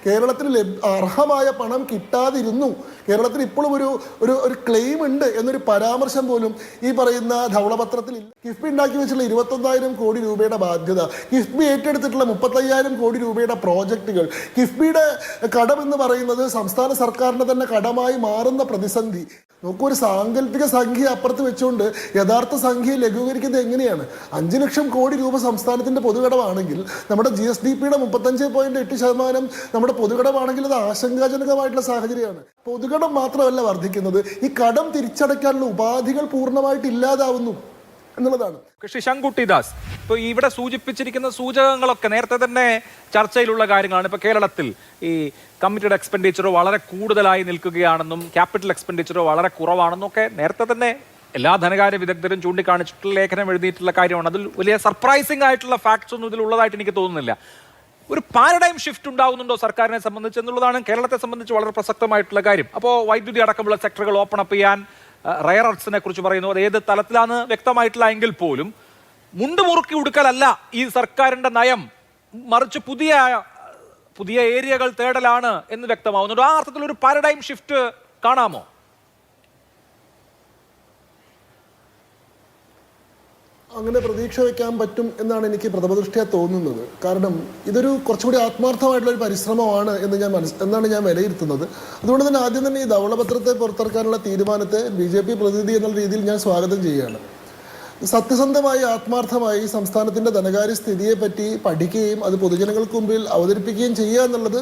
കേരളത്തിൽ അർഹമായ പണം കിട്ടാതിരുന്നു. കേരളത്തിൽ ഇപ്പോഴും ഒരു ക്ലെയിം ഉണ്ട് എന്നൊരു പരാമർശം പോലും ഈ പറയുന്ന ധവളപത്രത്തിൽ ഇല്ല. കിഫ്ബി ഉണ്ടാക്കി വെച്ചുള്ള 21,000 കോടി രൂപയുടെ ബാധ്യത, കിഫ്ബി ഏറ്റെടുത്തിട്ടുള്ള 35,000 കോടി രൂപയുടെ പ്രോജക്റ്റുകൾ, കിഫ്ബിയുടെ കടം എന്ന് പറയുന്നത് സംസ്ഥാന സർക്കാരിന്റെ തന്നെ കടമായി മാറുന്ന പ്രതിസന്ധി. നോക്കൂ, ഒരു സാങ്കല്പിക സംഖ്യ അപ്പുറത്ത് വെച്ചുകൊണ്ട് യഥാർത്ഥ സംഖ്യയെ ലഘൂകരിക്കുന്നത് എങ്ങനെയാണ്? 5 ലക്ഷം കോടി രൂപ സംസ്ഥാനത്തിന്റെ പൊതുകടമാണെങ്കിൽ നമ്മുടെ GSDPയുടെ 35.8% നമ്മുടെ പൊതുകടമാണെങ്കിൽ അത് ആശങ്കാജനകമായിട്ടുള്ള സാഹചര്യമാണ്. പൊതുകടം മാത്രമല്ല വർദ്ധിക്കുന്നത്, ഈ കടം തിരിച്ചടയ്ക്കാനുള്ള ഉപാധികൾ പൂർണ്ണമായിട്ട് ഇല്ലാതാവുന്നു എന്നുള്ളതാണ്. ശങ്കുട്ടി ദാസ്, ഇപ്പൊ ഇവിടെ സൂചിപ്പിച്ചിരിക്കുന്ന സൂചകങ്ങളൊക്കെ നേരത്തെ തന്നെ ചർച്ചയിലുള്ള കാര്യങ്ങളാണ്. ഇപ്പൊ കേരളത്തിൽ ഈ കമ്മിറ്റഡ് എക്സ്പെൻഡിച്ചറോ വളരെ കൂടുതലായി നിൽക്കുകയാണെന്നും ക്യാപിറ്റൽ എക്സ്പെൻഡിച്ചറോ വളരെ കുറവാണെന്നും ഒക്കെ നേരത്തെ തന്നെ എല്ലാ ധനകാര്യ വിദഗ്ധരും ചൂണ്ടിക്കാണിച്ചിട്ടുള്ള ലേഖനം എഴുതിയിട്ടുള്ള കാര്യമാണ്. അതിൽ വലിയ സർപ്രൈസിംഗ് ആയിട്ടുള്ള ഫാക്ട്സ് ഒന്നും ഇതിൽ ഉള്ളതായിട്ട് എനിക്ക് തോന്നുന്നില്ല. ഒരു പാരഡൈം ഷിഫ്റ്റ് ഉണ്ടാകുന്നുണ്ടോ സർക്കാരിനെ സംബന്ധിച്ച് എന്നുള്ളതാണ് കേരളത്തെ സംബന്ധിച്ച് വളരെ പ്രസക്തമായിട്ടുള്ള കാര്യം. അപ്പോൾ വൈദ്യുതി അടക്കമുള്ള സെക്ടറുകൾ ഓപ്പൺ അപ്പ് ചെയ്യാൻ, റയർ അർത്സിനെ കുറിച്ച് പറയുന്നു, അത് ഏത് തലത്തിലാണ് വ്യക്തമായിട്ടില്ല എങ്കിൽ പോലും മുണ്ട് മുറുക്കി ഉടുക്കലല്ല ഈ സർക്കാരിന്റെ നയം, മറിച്ച് പുതിയ ഏരിയകൾ തേടലാണ് എന്ന് വ്യക്തമാവുന്നുണ്ട്. ആ അർത്ഥത്തിൽ ഒരു പാരഡൈം ഷിഫ്റ്റ് കാണാമോ? അങ്ങനെ പ്രതീക്ഷ വയ്ക്കാൻ പറ്റും എന്നാണ് എനിക്ക് പ്രഥമദൃഷ്ട്യാ തോന്നുന്നത്. കാരണം ഇതൊരു കുറച്ചുകൂടി ആത്മാർത്ഥമായിട്ടുള്ള ഒരു പരിശ്രമമാണ് എന്നാണ് ഞാൻ വിലയിരുത്തുന്നത്. അതുകൊണ്ട് തന്നെ ആദ്യം തന്നെ ഈ ധവളപത്രത്തെ പുറത്തിറക്കാനുള്ള തീരുമാനത്തെ BJP പ്രതിനിധി എന്നുള്ള രീതിയിൽ ഞാൻ സ്വാഗതം ചെയ്യുകയാണ്. സത്യസന്ധമായി ആത്മാർത്ഥമായി സംസ്ഥാനത്തിൻ്റെ ധനകാര്യ സ്ഥിതിയെ പറ്റി പഠിക്കുകയും അത് പൊതുജനങ്ങൾക്ക് മുമ്പിൽ അവതരിപ്പിക്കുകയും ചെയ്യുക എന്നുള്ളത്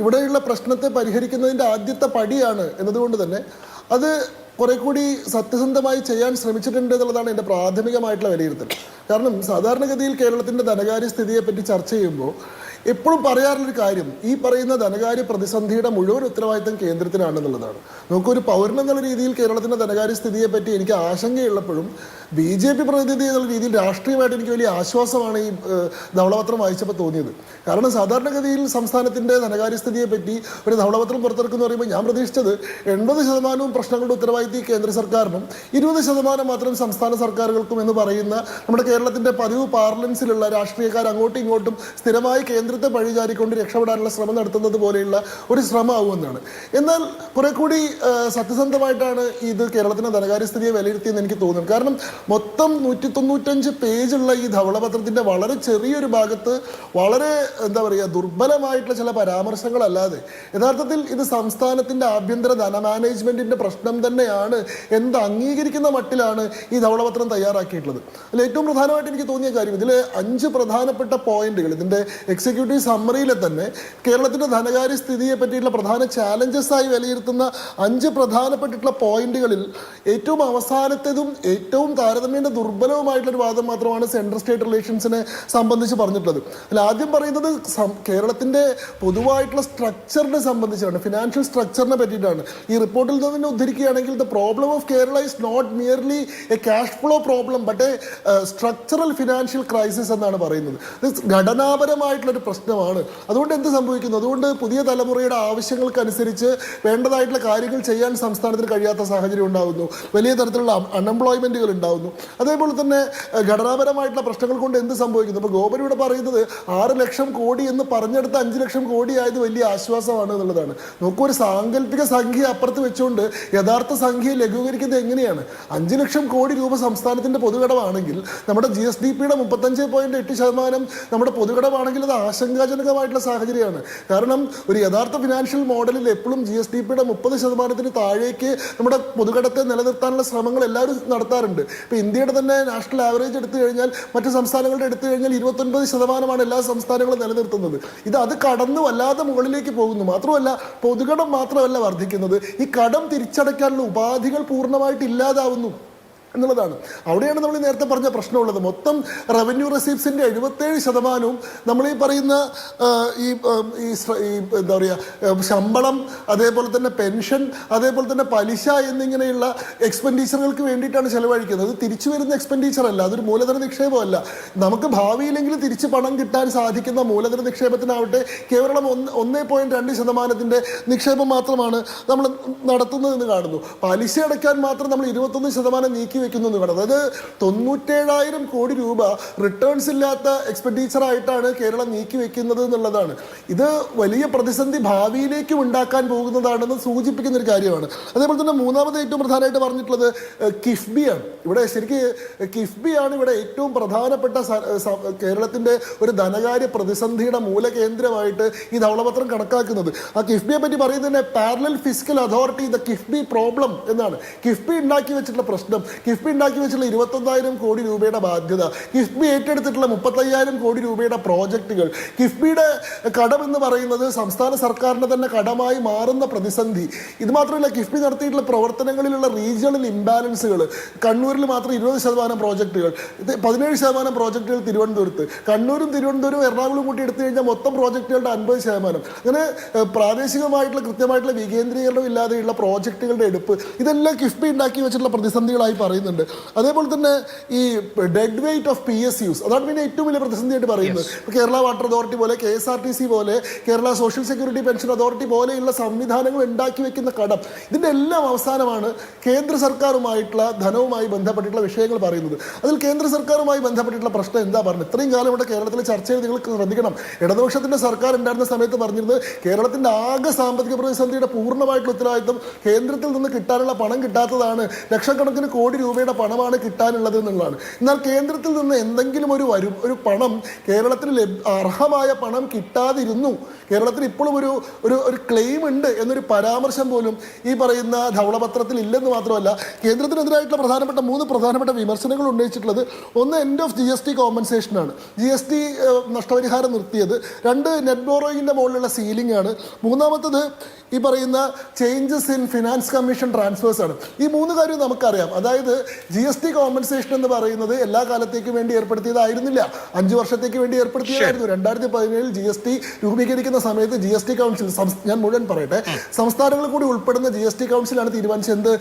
ഇവിടെയുള്ള പ്രശ്നത്തെ പരിഹരിക്കുന്നതിൻ്റെ ആദ്യത്തെ പടിയാണ് എന്നതുകൊണ്ട് തന്നെ അത് കുറെ കൂടി സത്യസന്ധമായി ചെയ്യാൻ ശ്രമിച്ചിട്ടുണ്ട് എന്നുള്ളതാണ് എൻ്റെ പ്രാഥമികമായിട്ടുള്ള വിലയിരുത്തൽ. കാരണം സാധാരണഗതിയിൽ കേരളത്തിൻ്റെ ധനകാര്യ സ്ഥിതിയെപ്പറ്റി ചർച്ച ചെയ്യുമ്പോൾ എപ്പോഴും പറയാറുള്ളൊരു കാര്യം ഈ പറയുന്ന ധനകാര്യ പ്രതിസന്ധിയുടെ മുഴുവൻ ഉത്തരവാദിത്തം കേന്ദ്രത്തിനാണെന്നുള്ളതാണ്. നമുക്കൊരു പൗരനെന്നുള്ള രീതിയിൽ കേരളത്തിൻ്റെ ധനകാര്യ സ്ഥിതിയെപ്പറ്റി എനിക്ക് ആശങ്കയുള്ളപ്പോഴും BJP പ്രതിനിധി എന്നുള്ള രീതിയിൽ രാഷ്ട്രീയമായിട്ട് എനിക്ക് വലിയ ആശ്വാസമാണ് ഈ ധവളപത്രം വായിച്ചപ്പോൾ തോന്നിയത്. കാരണം സാധാരണഗതിയിൽ സംസ്ഥാനത്തിൻ്റെ ധനകാര്യ സ്ഥിതിയെപ്പറ്റി ഒരു ധവളപത്രം പുറത്തിറക്കുന്ന പറയുമ്പോൾ ഞാൻ പ്രതീക്ഷിച്ചത് 80% പ്രശ്നങ്ങളുടെ ഉത്തരവാദിത്തം കേന്ദ്ര സർക്കാരിനും 20% മാത്രം സംസ്ഥാന സർക്കാരുകൾക്കും എന്ന് പറയുന്ന നമ്മുടെ കേരളത്തിൻ്റെ പതിവ് പാർലൻസിലുള്ള രാഷ്ട്രീയക്കാർ അങ്ങോട്ടും ഇങ്ങോട്ടും സ്ഥിരമായി കേന്ദ്രത്തെ പഴിചാരിക്കൊണ്ട് രക്ഷപ്പെടാനുള്ള ശ്രമം നടത്തുന്നത് പോലെയുള്ള ഒരു ശ്രമമാവുമെന്നാണ്. എന്നാൽ കുറെ കൂടി സത്യസന്ധമായിട്ടാണ് ഇത് കേരളത്തിൻ്റെ ധനകാര്യ സ്ഥിതിയെ വിലയിരുത്തിയെന്ന് എനിക്ക് തോന്നുന്നു. കാരണം മൊത്തം 195 പേജുള്ള ഈ ധവളപത്രത്തിൻ്റെ വളരെ ചെറിയൊരു ഭാഗത്ത് വളരെ ദുർബലമായിട്ടുള്ള ചില പരാമർശങ്ങളല്ലാതെ യഥാർത്ഥത്തിൽ ഇത് സംസ്ഥാനത്തിൻ്റെ ആഭ്യന്തര ധന മാനേജ്മെൻറ്റിൻ്റെ പ്രശ്നം തന്നെയാണ് എന്ന് അംഗീകരിക്കുന്ന മട്ടിലാണ് ഈ ധവളപത്രം തയ്യാറാക്കിയിട്ടുള്ളത്. അതിൽ ഏറ്റവും പ്രധാനമായിട്ട് എനിക്ക് തോന്നിയ കാര്യം ഇതിൽ 5 പ്രധാനപ്പെട്ട പോയിന്റുകൾ ഇതിൻ്റെ എക്സിക്യൂട്ടീവ് സമ്മറിയിൽ തന്നെ കേരളത്തിൻ്റെ ധനകാര്യ സ്ഥിതിയെ പറ്റിയിട്ടുള്ള പ്രധാന ചാലഞ്ചസ് ആയി വിലയിരുത്തുന്ന 5 പ്രധാനപ്പെട്ടിട്ടുള്ള പോയിന്റുകളിൽ ഏറ്റവും അവസാനത്തേതും ഏറ്റവും താരതമ്യേന ദുർബലവുമായിട്ടുള്ളൊരു വാദം മാത്രമാണ് സെൻട്രൽ സ്റ്റേറ്റ് റിലേഷൻസിനെ സംബന്ധിച്ച് പറഞ്ഞിട്ടുള്ളത്. അതിൽ ആദ്യം പറയുന്നത് കേരളത്തിൻ്റെ പൊതുവായിട്ടുള്ള സ്ട്രക്ചറിനെ സംബന്ധിച്ചാണ്, ഫിനാൻഷ്യൽ സ്ട്രക്ചറിനെ പറ്റിയിട്ടാണ്. ഈ റിപ്പോർട്ടിൽ നിന്ന് തന്നെ ഉദ്ധരിക്കുകയാണെങ്കിൽ the problem of Kerala is not merely a cash flow problem but a structural financial crisis എന്നാണ് പറയുന്നത്. ഇത് ഘടനാപരമായിട്ടുള്ളൊരു പ്രശ്നമാണ്. അതുകൊണ്ട് എന്ത് സംഭവിക്കുന്നു? അതുകൊണ്ട് പുതിയ തലമുറയുടെ ആവശ്യങ്ങൾക്കനുസരിച്ച് വേണ്ടതായിട്ടുള്ള കാര്യങ്ങൾ ചെയ്യാൻ സംസ്ഥാനത്തിന് കഴിയാത്ത സാഹചര്യം ഉണ്ടാകുന്നു, വലിയ തരത്തിലുള്ള അൺഎംപ്ലോയ്മെൻറ്റുകൾ ഉണ്ടാകുന്നു. അതേപോലെ തന്നെ ഘടനാപരമായിട്ടുള്ള പ്രശ്നങ്ങൾ കൊണ്ട് എന്ത് സംഭവിക്കുന്നു? ഇപ്പോൾ ഗോപൻ ഇവിടെ പറയുന്നത് 6 ലക്ഷം കോടി എന്ന് പറഞ്ഞെടുത്ത് 5 ലക്ഷം കോടി ആയത് വലിയ ആശ്വാസമാണ് എന്നുള്ളതാണ്. നോക്കൂ, ഒരു സാങ്കല്പിക സംഖ്യ അപ്പുറത്ത് വെച്ചുകൊണ്ട് യഥാർത്ഥ സംഖ്യയെ ലഘൂകരിക്കുന്നത് എങ്ങനെയാണ്? 5 ലക്ഷം കോടി രൂപ സംസ്ഥാനത്തിൻ്റെ പൊതുകടമാണെങ്കിൽ നമ്മുടെ GSDPയുടെ 35.8% നമ്മുടെ പൊതുകടമാണെങ്കിൽ അത് ആശങ്കാജനകമായിട്ടുള്ള സാഹചര്യമാണ്. കാരണം ഒരു യഥാർത്ഥ ഫിനാൻഷ്യൽ മോഡലിൽ എപ്പോഴും GSDPയുടെ 30% താഴേക്ക് നമ്മുടെ പൊതുകടത്തെ നിലനിർത്താനുള്ള ശ്രമങ്ങൾ എല്ലാവരും നടത്താറുണ്ട്. ഇപ്പോൾ ഇന്ത്യയുടെ തന്നെ നാഷണൽ ആവറേജ് എടുത്തു കഴിഞ്ഞാൽ മറ്റ് സംസ്ഥാനങ്ങളുടെ എടുത്തു കഴിഞ്ഞാൽ 29% എല്ലാ സംസ്ഥാനങ്ങളും നിലനിർത്തുന്നത്. അത് കടന്നു വല്ലാതെ മുകളിലേക്ക് പോകുന്നു. മാത്രമല്ല പൊതുകടം മാത്രമല്ല വർദ്ധിക്കുന്നത്, ഈ കടം തിരിച്ചടയ്ക്കാനുള്ള ഉപാധികൾ പൂർണ്ണമായിട്ട് ഇല്ലാതാവുന്നു എന്നുള്ളതാണ്. അവിടെയാണ് നമ്മൾ നേരത്തെ പറഞ്ഞ പ്രശ്നമുള്ളത്. മൊത്തം റവന്യൂ റെസീപ്സിൻ്റെ 77% നമ്മൾ ഈ പറയുന്ന എന്താ പറയുക ശമ്പളം, അതേപോലെ തന്നെ പെൻഷൻ, അതേപോലെ തന്നെ പലിശ എന്നിങ്ങനെയുള്ള എക്സ്പെൻഡിച്ചറുകൾക്ക് വേണ്ടിയിട്ടാണ് ചെലവഴിക്കുന്നത്. അത് തിരിച്ചു വരുന്ന എക്സ്പെൻഡിച്ചർ അല്ല, അതൊരു മൂലധന നിക്ഷേപമല്ല. നമുക്ക് ഭാവിയിലെങ്കിലും തിരിച്ച് പണം കിട്ടാൻ സാധിക്കുന്ന മൂലധന നിക്ഷേപത്തിനാവട്ടെ കേവലം 1.2% നിക്ഷേപം മാത്രമാണ് നമ്മൾ നടത്തുന്നതെന്ന് കാണുന്നു. പലിശ അടയ്ക്കാൻ മാത്രം നമ്മൾ 21% നീക്കി വെക്കുന്നു എന്ന് വേണം. അതായത് 97,000 കോടി രൂപ റിട്ടേൺസ് ഇല്ലാത്ത എക്സ്പെൻഡിച്ചർ ആയിട്ടാണ് കേരളം നീക്കി വെക്കുന്നത് എന്നുള്ളതാണ്. ഇത് വലിയ പ്രതിസന്ധി ഭാവിയിലേക്കും ഉണ്ടാക്കാൻ പോകുന്നതാണെന്ന് സൂചിപ്പിക്കുന്ന ഒരു കാര്യമാണ്. അതേപോലെ തന്നെ മൂന്നാമത് ഏറ്റവും പ്രധാനമായിട്ട് പറഞ്ഞിട്ടുള്ളത് കിഫ്ബിയാണ്. ഇവിടെ ശരിക്കും കിഫ്ബിയാണ് ഇവിടെ ഏറ്റവും പ്രധാനപ്പെട്ട കേരളത്തിന്റെ ഒരു ധനകാര്യ പ്രതിസന്ധിയുടെ മൂലകേന്ദ്രമായിട്ട് ഈ ധവളപത്രം കണക്കാക്കുന്നത്. ആ കിഫ്ബിയെ പറ്റി പറയുന്നതിന് parallel fiscal authority the KIIFB problem എന്നാണ്. കിഫ്ബി ഉണ്ടാക്കി വെച്ചിട്ടുള്ള പ്രശ്നം, കിഫ്ബി ഉണ്ടാക്കി വെച്ചിട്ടുള്ള 21,000 കോടി രൂപയുടെ ബാധ്യത, കിഫ്ബി ഏറ്റെടുത്തിട്ടുള്ള 35,000 കോടി രൂപയുടെ പ്രോജക്റ്റുകൾ, കിഫ്ബിയുടെ കടം എന്ന് പറയുന്നത് സംസ്ഥാന സർക്കാരിന് തന്നെ കടമായി മാറുന്ന പ്രതിസന്ധി. ഇത് മാത്രമല്ല, കിഫ്ബി നടത്തിയിട്ടുള്ള പ്രവർത്തനങ്ങളിലുള്ള റീജിയണൽ ഇംബാലൻസുകൾ, കണ്ണൂരിൽ മാത്രം 20% പ്രോജക്റ്റുകൾ, 17% പ്രോജക്റ്റുകൾ തിരുവനന്തപുരത്ത്, കണ്ണൂരും തിരുവനന്തപുരവും എറണാകുളം കൂട്ടി എടുത്തു കഴിഞ്ഞാൽ മൊത്തം പ്രോജക്റ്റുകളുടെ 50%. അങ്ങനെ പ്രാദേശികമായിട്ടുള്ള കൃത്യമായിട്ടുള്ള വികേന്ദ്രീകരണം ഇല്ലാതെയുള്ള പ്രോജക്റ്റുകളുടെ എടുപ്പ്, ഇതെല്ലാം കിഫ്ബി ഉണ്ടാക്കി വെച്ചിട്ടുള്ള പ്രതിസന്ധികളായി പറയുന്നുണ്ട്. അതേപോലെ തന്നെ ഈ ഡെഡ് വെയിറ്റ് ഓഫ് PSUs, അതാണ് പിന്നെ ഏറ്റവും വലിയ പ്രതിസന്ധിയായിട്ട് പറയുന്നത്. കേരള വാട്ടർ അതോറിറ്റി പോലെ, KSRTC പോലെ, Kerala social security pension authority പോലെയുള്ള സംവിധാനങ്ങൾ ഉണ്ടാക്കി വെക്കുന്ന കടം, ഇതിൻ്റെ എല്ലാം അവസാനമാണ് കേന്ദ്ര സർക്കാരുമായിട്ടുള്ള ധനവുമായി ബന്ധപ്പെട്ടിട്ടുള്ള വിഷയങ്ങൾ പറയുന്നത്. അതിൽ കേന്ദ്ര സർക്കാരുമായി ബന്ധപ്പെട്ടിട്ടുള്ള പ്രശ്നം എന്താ പറഞ്ഞത്? ഇത്രയും കാലം ഇവിടെ കേരളത്തിലെ ചർച്ചയിൽ നിങ്ങൾ ശ്രദ്ധിക്കണം. ഇടതുപക്ഷത്തിന്റെ സർക്കാർ ഉണ്ടായിരുന്ന സമയത്ത് പറഞ്ഞിരുന്നത് കേരളത്തിന്റെ ആകെ സാമ്പത്തിക പ്രതിസന്ധിയുടെ പൂർണ്ണമായിട്ടുള്ള ഉത്തരവാദിത്വം കേന്ദ്രത്തിൽ നിന്ന് കിട്ടാനുള്ള പണം കിട്ടാത്തതാണ്, ലക്ഷക്കണക്കിന് കോടി രൂപയുടെ പണമാണ് കിട്ടാനുള്ളത് എന്നുള്ളതാണ്. എന്നാൽ കേന്ദ്രത്തിൽ നിന്ന് എന്തെങ്കിലും ഒരു പണം കേരളത്തിന് അർഹമായ പണം കിട്ടാതിരുന്നു. കേരളത്തിൽ ഇപ്പോഴും ഒരു ക്ലെയിം ഉണ്ട് എന്നൊരു പരാമർശം പോലും ഈ പറയുന്ന ധവളപത്രത്തിൽ ഇല്ലെന്ന് മാത്രമല്ല, കേന്ദ്രത്തിനെതിരായിട്ടുള്ള മൂന്ന് പ്രധാനപ്പെട്ട വിമർശനങ്ങൾ ഉന്നയിച്ചിട്ടുള്ളത്, ഒന്ന് എൻഡ് ഓഫ് GST കോമ്പൻസേഷനാണ്, GST നഷ്ടപരിഹാരം നിർത്തിയത്. 2 നെറ്റ് ബോറോയിങ്ങിന്റെ മുകളിലുള്ള സീലിംഗ് ആണ്. മൂന്നാമത്തത് ഈ പറയുന്ന changes in finance commission transfers ആണ്. ഈ 3 കാര്യം നമുക്കറിയാം. അതായത് GST കോമ്പൻസേഷൻ എന്ന് പറയുന്നത് എല്ലാ കാലത്തേക്കും വേണ്ടി ഏർപ്പെടുത്തിയതായിരുന്നില്ല, 5 വർഷത്തേക്ക് വേണ്ടി ഏർപ്പെടുത്തിയതായിരുന്നു. 2017 GST രൂപീകരിക്കുന്ന സമയത്ത് GST കൗൺസിൽ, ഞാൻ മുഴുവൻ പറയട്ടെ, സംസ്ഥാനങ്ങൾ കൂടി ഉൾപ്പെടുന്ന GST കൗൺസിലാണ് തീരുമാനിച്ചത്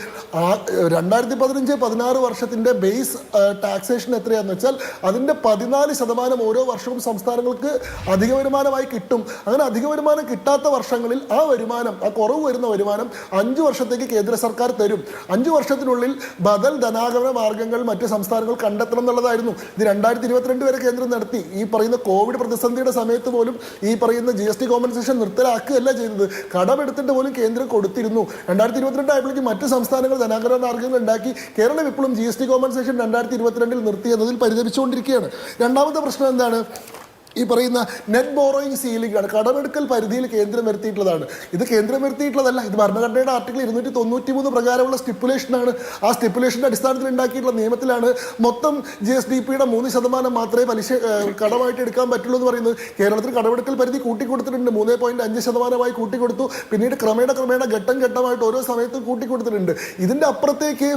2015-16 വർഷത്തിന്റെ ബേസ് ടാക്സേഷൻ എത്രയാണെന്ന് വെച്ചാൽ അതിന്റെ 14% ഓരോ വർഷവും സംസ്ഥാനങ്ങൾക്ക് അധിക വരുമാനമായി കിട്ടും. അങ്ങനെ അധിക വരുമാനം കിട്ടാത്ത വർഷങ്ങളിൽ ആ വരുമാനം, ആ കുറവ് വരുന്ന വരുമാനം 5 വർഷത്തേക്ക് കേന്ദ്ര സർക്കാർ തരും. 5 വർഷത്തിനുള്ളിൽ ബദൽ ധനാഗമന മാർഗങ്ങൾ മറ്റ് സംസ്ഥാനങ്ങൾ കണ്ടെത്തണം എന്നുള്ളതായിരുന്നു. ഇത് 2022 വരെ കേന്ദ്രം നടത്തി. ഈ പറയുന്ന കോവിഡ് പ്രതിസന്ധിയുടെ സമയത്ത് പോലും ഈ പറയുന്ന GST കോമ്പൻസേഷൻ നിർത്തലാക്കുകയല്ല ചെയ്തത്, കടമെടുത്തിട്ട് പോലും കേന്ദ്രം കൊടുത്തിരുന്നു. 2022 ആയപ്പോഴേക്കും മറ്റ് സംസ്ഥാനങ്ങൾ ധനാഗമന മാർഗങ്ങൾ ഉണ്ടാക്കി. കേരളം ഇപ്പോഴും GST കോമ്പൻസേഷൻ 2022 നിർത്തിയെന്നതിൽ പരിതപിച്ചുകൊണ്ടിരിക്കുകയാണ്. രണ്ടാമത്തെ പ്രശ്നം എന്താണ്? ഈ പറയുന്ന നെറ്റ് ബോറോയിങ് സീലിംഗ് ആണ്. കടമെടുക്കൽ പരിധിയിൽ കേന്ദ്രം വരുത്തിയിട്ടുള്ളതാണ്. ഇത് കേന്ദ്രം വരുത്തിയിട്ടുള്ളതല്ല, ഇത് ഭരണഘടനയുടെ ആർട്ടിക്കിൾ 293 പ്രകാരമുള്ള സ്റ്റിപ്പുലേഷനാണ്. ആ സ്റ്റിപ്പുലേഷന്റെ അടിസ്ഥാനത്തിൽ ഉണ്ടാക്കിയിട്ടുള്ള നിയമത്തിലാണ് മൊത്തം GSDPയുടെ 3% മാത്രമേ പലിശ കടമായിട്ട് എടുക്കാൻ പറ്റുള്ളൂ എന്ന് പറയുന്നത്. കേരളത്തിൽ കടമെടുക്കൽ പരിധി കൂട്ടിക്കൊടുത്തിട്ടുണ്ട്, 3.5% കൂട്ടിക്കൊടുത്തു. പിന്നീട് ക്രമേണ ഘട്ടം ഘട്ടമായിട്ട് ഓരോ സമയത്തും കൂട്ടിക്കൊടുത്തിട്ടുണ്ട്. ഇതിന്റെ അപ്പുറത്തേക്ക്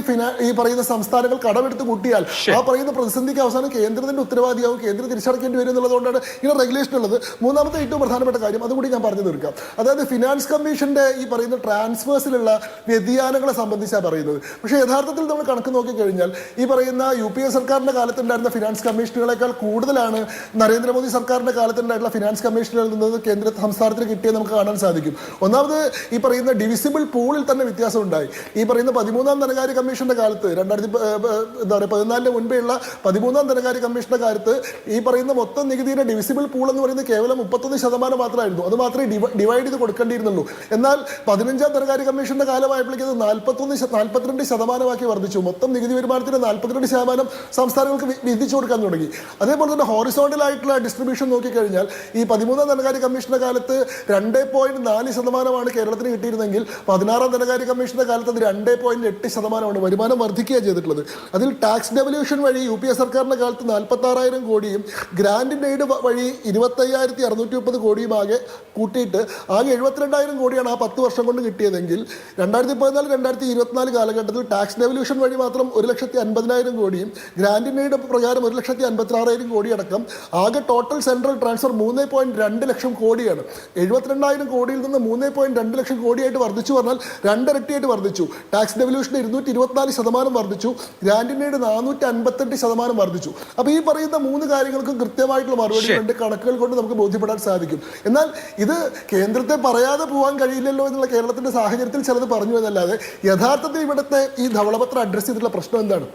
ഈ പറയുന്ന സംസ്ഥാനങ്ങൾ കടമെടുത്ത് കൂട്ടിയാൽ ആ പറയുന്ന പ്രതിസന്ധിക്ക് അവസാനം കേന്ദ്രത്തിന്റെ ഉത്തരവാദിയാവും, കേന്ദ്രം തിരിച്ചടക്കേണ്ടി വരും എന്നുള്ളതുകൊണ്ടാണ് ഇങ്ങനെ റെഗുലേഷൻ ഉള്ളത്. മൂന്നാമത്തെ ഏറ്റവും പ്രധാനപ്പെട്ട കാര്യം, അതുകൂടി ഞാൻ പറഞ്ഞു തീർക്കാം. അതായത് ഫിനാൻസ് കമ്മീഷന്റെ ഈ പറയുന്ന ട്രാൻസ്ഫേഴ്സിലുള്ള വ്യതിയാനങ്ങളെ സംബന്ധിച്ചാണ് പറയുന്നത്. പക്ഷേ യഥാർത്ഥത്തിൽ നമ്മൾ കണക്ക് നോക്കിക്കഴിഞ്ഞാൽ ഈ പറയുന്ന UPA സർക്കാരിന്റെ കാലത്തുണ്ടായിരുന്ന ഫിനാൻസ് കമ്മീഷനുകളെക്കാൾ കൂടുതലാണ് നരേന്ദ്രമോദി സർക്കാരിന്റെ കാലത്തുണ്ടായിട്ടുള്ള ഫിനാൻസ് കമ്മീഷനുകളിൽ നിന്ന് കേന്ദ്ര സംസ്ഥാനത്തിന് കിട്ടിയത് നമുക്ക് കാണാൻ സാധിക്കും. ഒന്നാമത് ഈ പറയുന്ന ഡിവിസിബിൾ പൂളിൽ തന്നെ വ്യത്യാസം ഉണ്ടായി. ഈ പറയുന്ന 13ാം ധനകാര്യ കമ്മീഷന്റെ കാലത്ത് 2014 മുൻപേ ഉള്ള 13ാം ധനകാര്യ കമ്മീഷന്റെ കാലത്ത് ഈ പറയുന്ന മൊത്തം നികുതിയുടെ ഡിവിസിബിൾ പൂൾ എന്ന് പറയുന്നത് കേവലം 31% മാത്രമായിരുന്നു. അത് മാത്രമേ ഡിവൈഡ് ചെയ്ത് കൊടുക്കേണ്ടിയിരുന്നുള്ളൂ. എന്നാൽ 15ാം ധനകാര്യ കമ്മീഷന്റെ കാലമായപ്പോഴേക്കും അത് 42% വർദ്ധിച്ചു. മൊത്തം നികുതി വരുമാനത്തിന് 42% സംസ്ഥാനങ്ങൾക്ക് വിധിച്ചു കൊടുക്കാൻ തുടങ്ങി. അതേപോലെ തന്നെ ഹോറിസോണ്ടൽ ആയിട്ടുള്ള ഡിസ്ട്രിബ്യൂഷൻ നോക്കിക്കഴിഞ്ഞാൽ ഈ 13ാം ധനകാര്യ കമ്മീഷന്റെ കാലത്ത് 2.4% കേരളത്തിന് കിട്ടിയിരുന്നെങ്കിൽ 16ാം ധനകാര്യ കമ്മീഷന്റെ കാലത്ത് അത് 2.8% വരുമാനം വർദ്ധിക്കുകയാണ് ചെയ്തിട്ടുള്ളത്. അതിൽ ടാക്സ് ഡെവല്യൂഷൻ വഴി UPA സർക്കാരിന്റെ കാലത്ത് 46,000 കോടിയും ഗ്രാൻഡ് എയ്ഡ് വഴി 25,630 കോടിയും ആകെ കൂട്ടിയിട്ട് ആകെ 72,000 കോടിയാണ് ആ 10 വർഷം കൊണ്ട് കിട്ടിയതെങ്കിൽ 2014-2024 കാലഘട്ടത്തിൽ ടാക്സ് ഡെവല്യൂഷൻ വഴി മാത്രം 1,50,000 കോടിയും ഗ്രാൻഡ് എയ്ഡ് പ്രകാരം 1,56,000 കോടി അടക്കം ആകെ ടോട്ടൽ സെൻട്രൽ ട്രാൻസ്ഫർ 3.2 ലക്ഷം കോടിയാണ്. 72,000 കോടിയിൽ നിന്ന് 3.2 ലക്ഷം കോടിയായിട്ട് വർദ്ധിച്ചു പറഞ്ഞാൽ 2 ഇരട്ടിയായിട്ട് വർദ്ധിച്ചു. ടാക്സ് ഡെവല്യൂഷൻ 224% വർദ്ധിച്ചു, ഗ്രാൻഡ് എയ്ഡ് 458% വർദ്ധിച്ചു. അപ്പോൾ ഈ പറയുന്ന 3 കാര്യങ്ങൾക്കും കൃത്യമായിട്ടുള്ള മറുപടി കൊണ്ട് കണക്കുകൾ കൊണ്ട് നമുക്ക് ബോധ്യപ്പെടാൻ സാധിക്കും. എന്നാൽ ഇത് കേന്ദ്രത്തെ പറയാതെ പോകാൻ കഴിയില്ലല്ലോ എന്നുള്ള കേരളത്തിന്റെ സാഹചര്യത്തിൽ ചിലത് പറഞ്ഞു എന്നല്ലാതെ യഥാർത്ഥത്തിൽ ഇവിടുത്തെ ഈ ധവളപത്രം അഡ്രസ് ചെയ്തിട്ടുള്ള പ്രശ്നം എന്താണ്?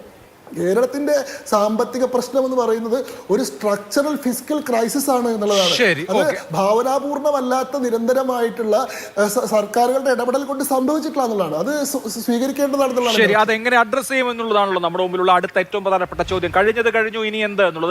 കേരളത്തിന്റെ സാമ്പത്തിക പ്രശ്നം എന്ന് പറയുന്നത് ഒരു സ്ട്രക്ചറൽ ഫിസിക്കൽ ക്രൈസിസ് ആണ് എന്നുള്ളതാണ്. ശരി, അത് ഓക്കേ. ഭാവനാപൂർണമല്ലാത്ത നിരന്തരമായിട്ടുള്ള സർക്കാരുകളുടെ ഇടപെടൽ കൊണ്ട് സംഭവിച്ചിട്ടുള്ള എന്നുള്ളതാണ്. അത് സ്വീകരിക്കേണ്ടതാണെന്നുള്ളതാണ്. ശരി, അതെങ്ങനെ അഡ്രസ് ചെയ്യും എന്നുള്ളതാണല്ലോ നമ്മുടെ മുമ്പിലുള്ള അടുത്ത ഏറ്റവും പ്രധാനപ്പെട്ട ചോദ്യം. കഴിഞ്ഞത് കഴിഞ്ഞു, ഇനി എന്ത് എന്നുള്ളത്.